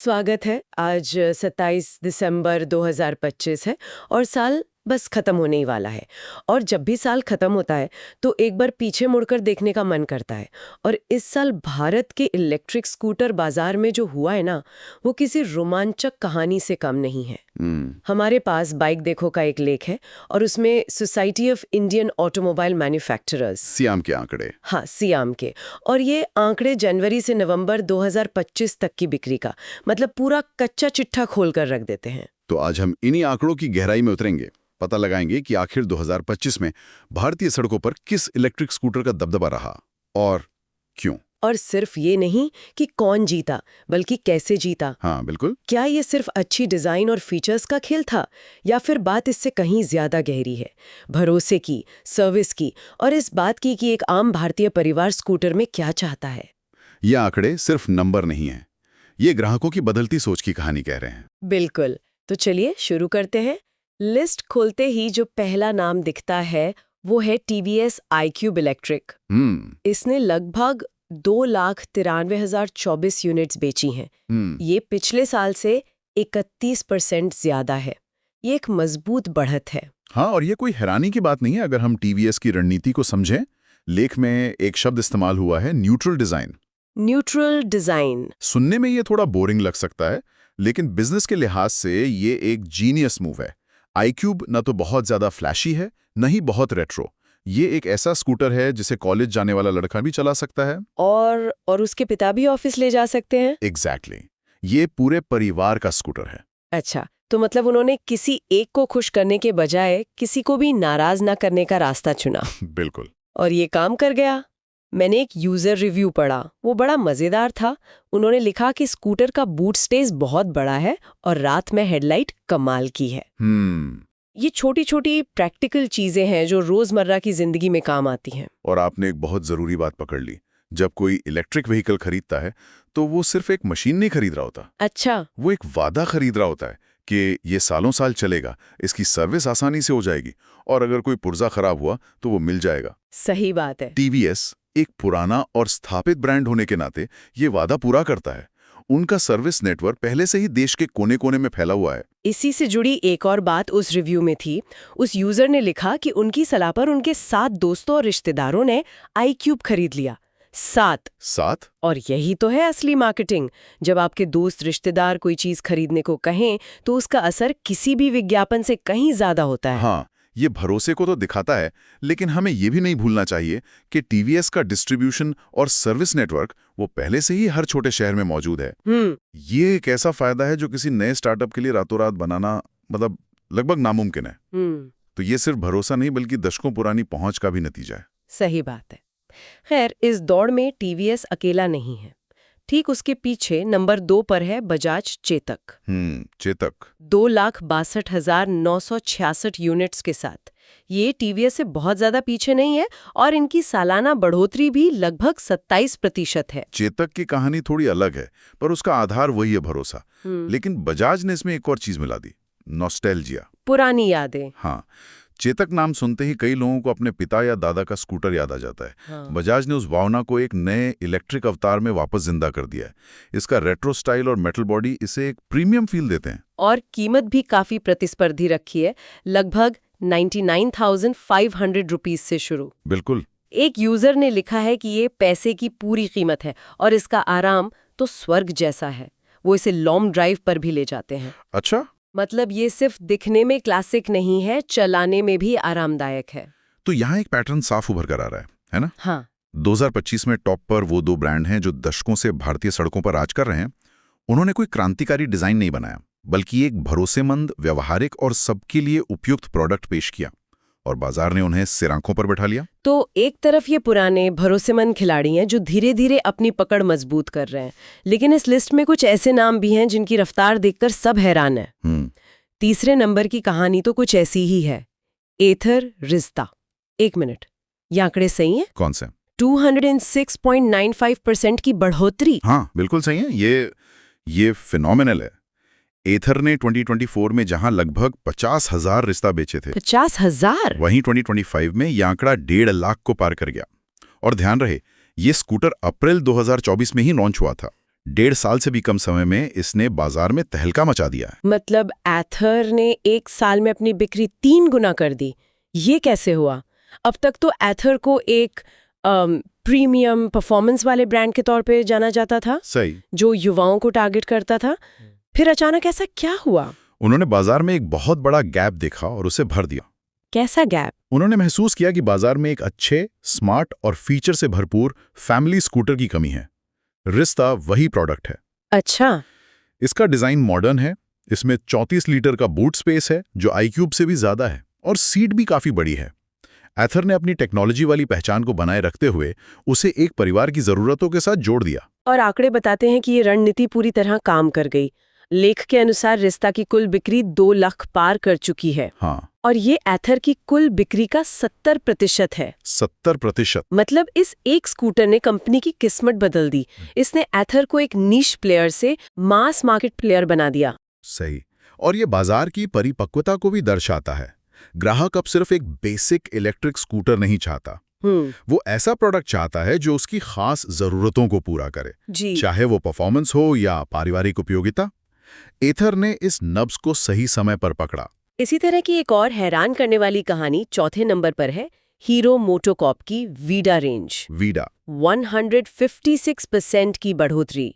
स्वागत है। आज 27 दिसंबर 2025 है और साल बस खत्म होने ही वाला है। और जब भी साल खत्म होता है तो एक बार पीछे मुड़कर देखने का मन करता है। और इस साल भारत के इलेक्ट्रिक स्कूटर बाजार में जो हुआ है ना, वो किसी रोमांचक कहानी से कम नहीं है। हमारे पास बाइक देखो का एक लेख है और उसमें society of Indian automobile manufacturers SIAM के आंकड़े। हाँ, सियाम के। और ये आंकड़े जनवरी से नवंबर 2025 तक की बिक्री का मतलब पूरा कच्चा चिट्ठा खोल कर रख देते हैं। तो आज हम इन्हीं आंकड़ों की गहराई में उतरेंगे, पता लगाएंगे कि आखिर 2025 में भारतीय सड़कों पर किस इलेक्ट्रिक स्कूटर का दबदबा रहा और क्यों। और सिर्फ ये नहीं कि कौन जीता, बल्कि कैसे जीता। हाँ बिल्कुल। क्या ये सिर्फ अच्छी डिजाइन और फीचर्स का खेल था या फिर बात इससे कहीं ज्यादा गहरी है, भरोसे की, सर्विस की और इस बात की कि एक आम भारतीय परिवार स्कूटर में क्या चाहता है। ये आंकड़े सिर्फ नंबर नहीं हैं, ये ग्राहकों की बदलती सोच की कहानी कह रहे हैं। बिल्कुल। तो चलिए शुरू करते हैं। लिस्ट खोलते ही जो पहला नाम दिखता है वो है TVS iQube इलेक्ट्रिक। इसने लगभग 2,93,024 यूनिट्स बेची हैं। ये पिछले साल से 31% ज्यादा है। ये एक मजबूत बढ़त है। हाँ, और ये कोई हैरानी की बात नहीं है अगर हम टीवीएस की रणनीति को समझें। लेख में एक शब्द इस्तेमाल हुआ है, न्यूट्रल डिजाइन। न्यूट्रल डिजाइन सुनने में ये थोड़ा बोरिंग लग सकता है, लेकिन बिजनेस के लिहाज से ये एक जीनियस मूव है। iQube न तो बहुत ज्यादा फ्लैशी है, न ही बहुत रेट्रो। ये एक ऐसा स्कूटर है जिसे कॉलेज जाने वाला लड़का भी चला सकता है और उसके पिता भी ऑफिस ले जा सकते हैं। एग्जैक्टली। ये पूरे परिवार का स्कूटर है। अच्छा, तो मतलब उन्होंने किसी एक को खुश करने के बजाय किसी को भी नाराज ना करने का रास्ता चुना। बिल्कुल। और ये काम कर गया। मैंने एक यूजर रिव्यू पढ़ा, वो बड़ा मजेदार था। उन्होंने लिखा कि स्कूटर का बूट स्पेस बहुत बड़ा है और रात में हेडलाइट कमाल की है। ये छोटी छोटी प्रैक्टिकल चीजें हैं जो रोजमर्रा की जिंदगी में काम आती हैं। और आपने एक बहुत जरूरी बात पकड़ ली। जब कोई इलेक्ट्रिक व्हीकल खरीदता है तो वो सिर्फ एक मशीन नहीं खरीद रहा होता। अच्छा। वो एक वादा खरीद रहा होता है कि ये सालों साल चलेगा, इसकी सर्विस आसानी से हो जाएगी और अगर कोई पुर्जा खराब हुआ तो वो मिल जाएगा। सही बात है। टीवीएस एक पुराना और स्थापित ब्रांड होने के नाते ये वादा पूरा करता है। उनका सर्विस नेटवर्क पहले से ही देश के कोने कोने में फैला हुआ है। इसी से जुड़ी एक और बात उस रिव्यू में थी। उस यूजर ने लिखा कि उनकी सलाह पर उनके 7 दोस्तों और रिश्तेदारों ने iQube खरीद लिया। 7। और यही तो है असली मार्केटिंग। जब आपके दोस्त रिश्तेदार कोई चीज खरीदने को कहें तो उसका असर किसी भी विज्ञापन से कहीं ज्यादा होता है। हाँ, ये भरोसे को तो दिखाता है, लेकिन हमें ये भी नहीं भूलना चाहिए कि टीवीएस का डिस्ट्रीब्यूशन और सर्विस नेटवर्क वो पहले से ही हर छोटे शहर में मौजूद है। ये एक ऐसा फायदा है जो किसी नए स्टार्टअप के लिए रातों रात बनाना मतलब लगभग नामुमकिन है। तो ये सिर्फ भरोसा नहीं बल्कि दशकों पुरानी पहुंच का भी नतीजा है। सही बात है। खैर, इस दौड़ में TVS अकेला नहीं है। ठीक उसके पीछे नंबर 2 पर है बजाज चेतक। चेतक 2,62,966 यूनिट्स के साथ ये TVS से बहुत ज्यादा पीछे नहीं है और इनकी सालाना बढ़ोतरी भी लगभग 27% है। चेतक की कहानी थोड़ी अलग है, पर उसका आधार वही है, भरोसा। लेकिन बजाज ने इसमें एक और चीज मिला दी, नॉस्टैल्जिया, पुरानी यादें। हाँ, चेतक नाम सुनते ही कई लोगों को अपने पिता या दादा का स्कूटर याद आ जाता है। हाँ। बजाज ने उस भावना को एक नए इलेक्ट्रिक अवतार में वापस जिंदा कर दिया है। इसका रेट्रो स्टाइल और मेटल बॉडी इसे एक प्रीमियम फील देते हैं। और कीमत भी काफी प्रतिस्पर्धी रखी है, लगभग 99,500 रुपीज से शुरू। बिल्कुल। एक यूजर ने लिखा है कि ये पैसे की पूरी कीमत है और इसका आराम तो स्वर्ग जैसा है। वो इसे लॉन्ग ड्राइव पर भी ले जाते हैं। अच्छा, मतलब ये सिर्फ दिखने में क्लासिक नहीं है, चलाने में भी आरामदायक है। तो यहाँ एक पैटर्न साफ उभर कर आ रहा है ना? हाँ। 2025 में टॉप पर वो 2 ब्रांड हैं जो दशकों से भारतीय सड़कों पर राज कर रहे हैं। उन्होंने कोई क्रांतिकारी डिजाइन नहीं बनाया, बल्कि एक भरोसेमंद, व्यवहारिक और सबके लिए उपयुक्त प्रोडक्ट पेश किया और बाजार ने उन्हें सिर आंखों पर बैठा लिया। तो एक तरफ ये पुराने भरोसेमंद खिलाड़ी हैं जो धीरे धीरे अपनी पकड़ मजबूत कर रहे हैं, लेकिन इस लिस्ट में कुछ ऐसे नाम भी हैं जिनकी रफ्तार देखकर सब हैरान है। तीसरे नंबर की कहानी तो कुछ ऐसी ही है, एथर रिश्ता। 1 मिनट, ये आंकड़े सही हैं? कौन से? 206.95% की बढ़ोतरी। हाँ बिल्कुल सही है। ये फिनोमिनल है। एथर ने 2024 में जहां लगभग 50,000 रिश्ता बेचे थे, 50,000, वहीं 2025 में यह आंकड़ा 1.5 लाख को पार कर गया। और ध्यान रहे, ये स्कूटर अप्रैल 2024 में ही लॉन्च हुआ था। 1.5 साल से भी कम समय में इसने बाजार में तहलका मचा दिया है। मतलब एथर ने 1 साल में अपनी बिक्री 3 गुना कर दी। ये कैसे हुआ? अब तक तो एथर को एक प्रीमियम परफॉर्मेंस वाले ब्रांड के तौर पे जाना जाता था, सही, जो युवाओं को टारगेट करता था। फिर अचानक ऐसा क्या हुआ? उन्होंने बाजार में एक बहुत बड़ा गैप देखा और उसे भर दिया। कैसा गैप? उन्होंने महसूस किया कि बाजार में एक अच्छे, स्मार्ट और फीचर से भरपूर फैमिली स्कूटर की कमी है। रिश्ता वही प्रोडक्ट है। अच्छा। इसका डिजाइन मॉडर्न है, इसमें 34 लीटर का बूट स्पेस है जो iQube से भी ज्यादा है, और सीट भी काफी बड़ी है। एथर ने अपनी टेक्नोलॉजी वाली पहचान को बनाए रखते हुए उसे एक परिवार की जरूरतों के साथ जोड़ दिया। और आंकड़े बताते हैं कि ये रणनीति पूरी तरह काम कर गई। लेख के अनुसार रिश्ता की कुल बिक्री 2 लाख पार कर चुकी है। हाँ, और ये एथर की कुल बिक्री का 70% है। 70%। मतलब इस एक स्कूटर ने कंपनी की किस्मत बदल दी। इसने एथर को एक नीश प्लेयर से मास मार्केट प्लेयर बना दिया। सही। और ये बाजार की परिपक्वता को भी दर्शाता है। ग्राहक अब सिर्फ एक बेसिक इलेक्ट्रिक स्कूटर नहीं चाहता, वो ऐसा प्रोडक्ट चाहता है जो उसकी खास जरूरतों को पूरा करे, चाहे वो परफॉर्मेंस हो या पारिवारिक उपयोगिता। एथर ने इस नब्ज को सही समय पर पकड़ा। इसी तरह की एक और हैरान करने वाली कहानी 4थे नंबर पर है, हीरो मोटोकॉर्प की वीडा रेंज। वीडा 156% की बढ़ोतरी।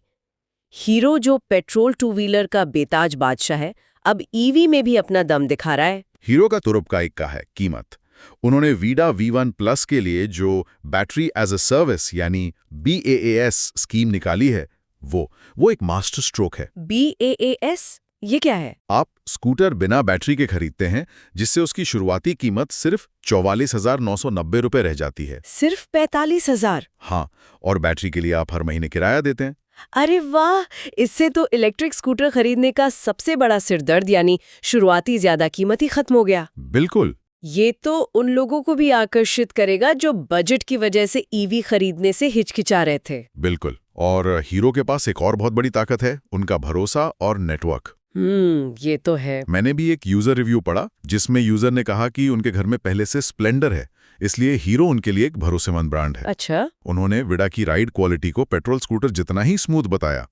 हीरो, जो पेट्रोल टू व्हीलर का बेताज बादशाह है, अब ईवी में भी अपना दम दिखा रहा है। हीरो का तुरुपकाई का है कीमत। उन्होंने वीडा V1 प्लस के लिए जो बैटरी एज अ सर्विस यानी BaaS स्कीम निकाली है, वो एक मास्टर स्ट्रोक है। BaaS ये क्या है? आप स्कूटर बिना बैटरी के खरीदते हैं, जिससे उसकी शुरुआती कीमत सिर्फ 44,990 रुपए रह जाती है। सिर्फ 45,000? हाँ, और बैटरी के लिए आप हर महीने किराया देते हैं। अरे वाह! इससे तो इलेक्ट्रिक स्कूटर खरीदने का सबसे बड़ा सिरदर्द यानी शुरुआती ज्यादा कीमत ही खत्म हो गया। बिल्कुल। ये तो उन लोगों को भी आकर्षित करेगा जो बजट की वजह से ईवी खरीदने से हिचकिचा रहे थे। बिल्कुल। और हीरो के पास एक और बहुत बड़ी ताकत है, उनका भरोसा और नेटवर्क। ये तो है। मैंने भी एक यूजर रिव्यू पढ़ा जिसमें यूजर ने कहा कि उनके घर में पहले से स्प्लेंडर है, इसलिए हीरो उनके लिए एक भरोसेमंद ब्रांड है। अच्छा। उन्होंने विडा की राइड क्वालिटी को पेट्रोल स्कूटर जितना ही स्मूथ बताया।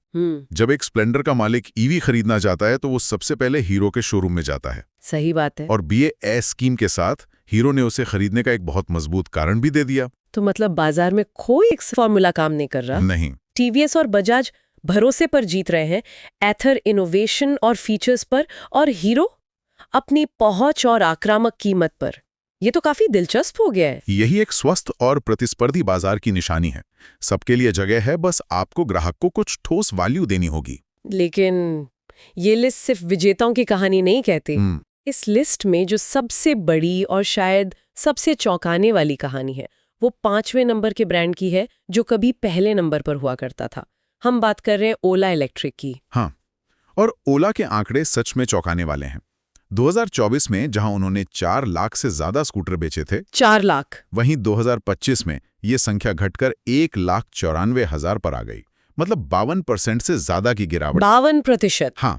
जब एक स्प्लेंडर का मालिक ईवी खरीदना चाहता है तो वो सबसे पहले हीरो के शोरूम में जाता है। सही बात है। और BaaS स्कीम के साथ हीरो ने उसे खरीदने का एक बहुत मजबूत कारण भी दे दिया। तो मतलब बाजार में कोई एक फॉर्मूला काम नहीं कर रहा? नहीं। टीवीएस और बजाज भरोसे पर जीत रहे हैं, एथर इनोवेशन और फीचर्स पर, और हीरो अपनी पहुंच और आक्रामक कीमत पर। ये तो काफी दिलचस्प हो गया है। यही एक स्वस्थ और प्रतिस्पर्धी बाजार की निशानी है। सबके लिए जगह है, बस आपको ग्राहक को कुछ ठोस वैल्यू देनी होगी। लेकिन ये लिस्ट सिर्फ विजेताओं की कहानी नहीं कहती। इस लिस्ट में जो सबसे बड़ी और शायद सबसे चौंकाने वाली कहानी है, वो 5वें नंबर के ब्रांड की है, जो कभी पहले नंबर पर हुआ करता था। हम बात कर रहे हैं ओला इलेक्ट्रिक की। हाँ, और ओला के आंकड़े सच में चौंकाने वाले हैं। 2024 में जहां उन्होंने 4 लाख से ज्यादा स्कूटर बेचे थे, 4 लाख, वहीं 2025 में ये संख्या घटकर 1,94,000 पर आ गई। मतलब 52% से ज्यादा की गिरावट। 52%? हाँ,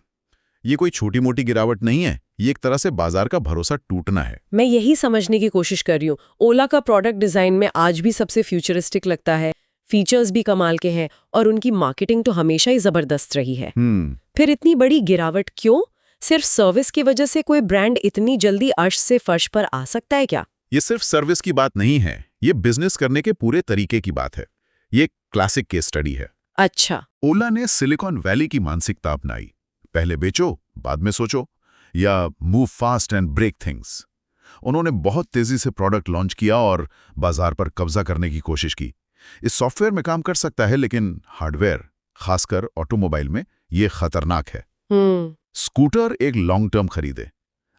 ये कोई छोटी मोटी गिरावट नहीं है, ये एक तरह से बाजार का भरोसा टूटना है। मैं यही समझने की कोशिश कर रही हूँ। ओला का प्रोडक्ट डिजाइन में आज भी सबसे फ्यूचरिस्टिक लगता है, फीचर्स भी कमाल के हैं, और उनकी मार्केटिंग तो हमेशा ही जबरदस्त रही है। फिर इतनी बड़ी गिरावट क्यों? सिर्फ सर्विस की वजह से कोई ब्रांड इतनी जल्दी अर्श से फर्श पर आ सकता है क्या? ये सिर्फ सर्विस की बात नहीं है, ये बिजनेस करने के पूरे तरीके की बात है। ये क्लासिक केस स्टडी है। अच्छा। ओला ने सिलिकॉन वैली की मानसिकता अपनाई, पहले बेचो बाद में सोचो, या move fast and break things. उन्होंने बहुत तेजी से प्रोडक्ट लॉन्च किया और बाजार पर कब्जा करने की कोशिश की। इस सॉफ्टवेयर में काम कर सकता है, लेकिन हार्डवेयर, खासकर ऑटोमोबाइल में, ये खतरनाक है। स्कूटर एक लॉन्ग टर्म खरीदे,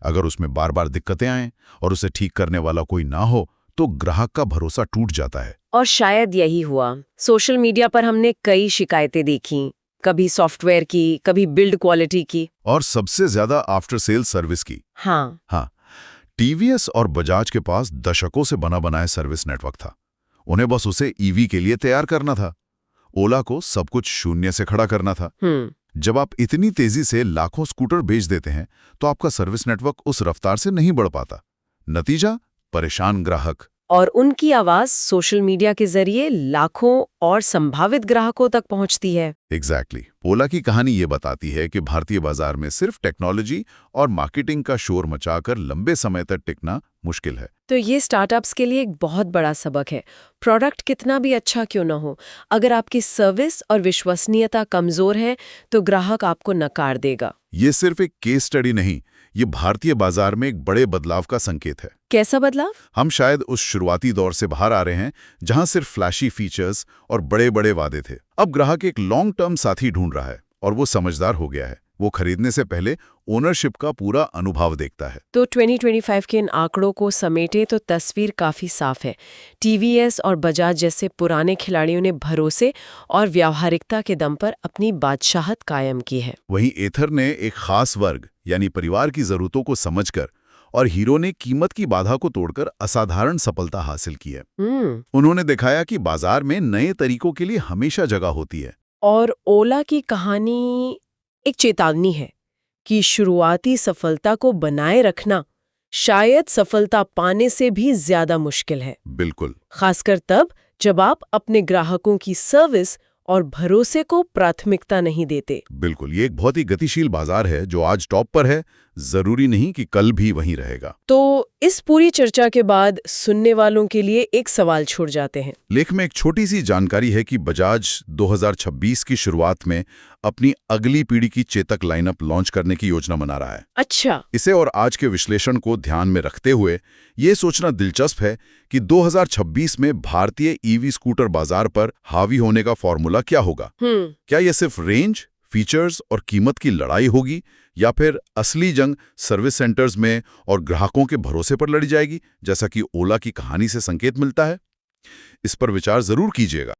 अगर उसमें बार बार दिक्कतें आएं और उसे ठीक करने वाला कोई ना हो तो ग्राहक का भरोसा टूट जाता है। और शायद यही हुआ। सोशल मीडिया पर हमने कई शिकायतें देखी, कभी सॉफ्टवेयर की, कभी बिल्ड क्वालिटी की, और सबसे ज्यादा आफ्टर सेल सर्विस की। हाँ, टीवीएस और बजाज के पास दशकों से बना बनाया सर्विस नेटवर्क था, उन्हें बस उसे ईवी के लिए तैयार करना था। ओला को सब कुछ शून्य से खड़ा करना था। जब आप इतनी तेजी से लाखों स्कूटर बेच देते हैं तो आपका सर्विस नेटवर्क उस रफ्तार से नहीं बढ़ पाता। नतीजा, परेशान ग्राहक, और उनकी आवाज सोशल मीडिया के जरिए लाखों और संभावित ग्राहकों तक पहुंचती है। एग्जैक्टली। ओला की कहानी ये बताती है कि भारतीय बाजार में सिर्फ टेक्नोलॉजी और मार्केटिंग का शोर मचाकर लंबे समय तक टिकना मुश्किल है। तो ये स्टार्टअप्स के लिए एक बहुत बड़ा सबक है। प्रोडक्ट कितना भी अच्छा क्यों ना हो, अगर आपकी सर्विस और विश्वसनीयता कमजोर है तो ग्राहक आपको नकार देगा। ये सिर्फ एक केस स्टडी नहीं, ये भारतीय बाजार में एक बड़े बदलाव का संकेत है। कैसा बदलाव? हम शायद उस शुरुआती दौर से बाहर आ रहे हैं जहां सिर्फ फ्लैशी फीचर्स और बड़े बड़े वादे थे। अब ग्राहक एक लॉन्ग टर्म साथी ढूंढ रहा है और वो समझदार हो गया है। वो खरीदने से पहले ओनरशिप का पूरा अनुभव देखता है। तो 2025 के इन आंकड़ों को समेटे तो तस्वीर काफी साफ है। टीवीएस और बजाज जैसे पुराने खिलाड़ियों ने भरोसे और व्यावहारिकता के दम पर अपनी बादशाहत कायम की है। वहीं एथर ने एक खास वर्ग यानी परिवार की जरूरतों को समझकर और हीरो ने कीमत की बाधा को तोड़कर असाधारण सफलता हासिल की है। उन्होंने दिखाया कि बाजार में नए तरीकों के लिए हमेशा जगह होती है। और ओला की कहानी एक चेतावनी है कि शुरुआती सफलता को बनाए रखना शायद सफलता पाने से भी ज्यादा मुश्किल है। बिल्कुल। खासकर तब जब आप अपने ग्राहकों की सर्विस और भरोसे को प्राथमिकता नहीं देते। बिल्कुल, ये एक बहुत ही गतिशील बाजार है जो आज टॉप पर है, जरूरी नहीं कि कल भी वहीं रहेगा। तो इस पूरी चर्चा के बाद सुनने वालों के लिए एक सवाल छूट जाते हैं। लेख में एक छोटी सी जानकारी है कि बजाज 2026 की शुरुआत में अपनी अगली पीढ़ी की चेतक लाइनअप लॉन्च करने की योजना बना रहा है। अच्छा। इसे और आज के विश्लेषण को ध्यान में रखते हुए ये सोचना दिलचस्प है कि 2026 में भारतीय ईवी स्कूटर बाजार पर हावी होने का फॉर्मूला क्या होगा। क्या यह सिर्फ रेंज, फीचर्स और कीमत की लड़ाई होगी या फिर असली जंग सर्विस सेंटर्स में और ग्राहकों के भरोसे पर लड़ी जाएगी, जैसा कि ओला की कहानी से संकेत मिलता है। इस पर विचार जरूर कीजिएगा।